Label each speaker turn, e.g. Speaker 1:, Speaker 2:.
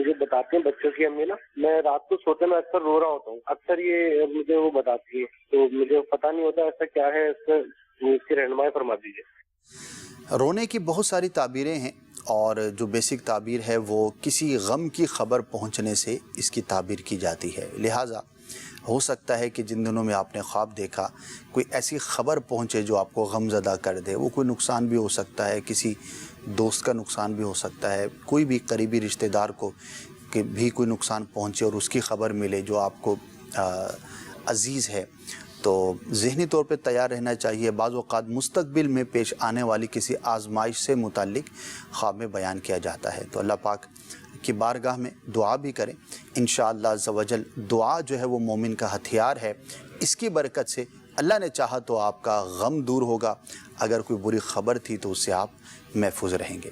Speaker 1: مجھے بتاتے ہیں بچوں کی امی نا، میں رات کو سوتے میں اکثر رو رہا ہوتا ہوں، اکثر یہ مجھے وہ بتاتی ہے، تو مجھے پتہ نہیں ہوتا ایسا کیا ہے، اس کی رہنمائی فرما دیجیے۔
Speaker 2: رونے کی بہت ساری تعبیریں ہیں، اور جو بیسک تعبیر ہے وہ کسی غم کی خبر پہنچنے سے اس کی تعبیر کی جاتی ہے۔ لہٰذا ہو سکتا ہے کہ جن دنوں میں آپ نے خواب دیکھا کوئی ایسی خبر پہنچے جو آپ کو غم زدہ کر دے، وہ کوئی نقصان بھی ہو سکتا ہے، کسی دوست کا نقصان بھی ہو سکتا ہے، کوئی بھی قریبی رشتہ دار کو کہ بھی کوئی نقصان پہنچے اور اس کی خبر ملے جو آپ کو عزیز ہے، تو ذہنی طور پہ تیار رہنا چاہیے۔ بعض اوقات مستقبل میں پیش آنے والی کسی آزمائش سے متعلق خواب میں بیان کیا جاتا ہے، تو اللہ پاک کی بارگاہ میں دعا بھی کریں۔ انشاءاللہ عز و جل دعا جو ہے وہ مومن کا ہتھیار ہے، اس کی برکت سے اللہ نے چاہا تو آپ کا غم دور ہوگا، اگر کوئی بری خبر تھی تو اس سے آپ محفوظ رہیں گے۔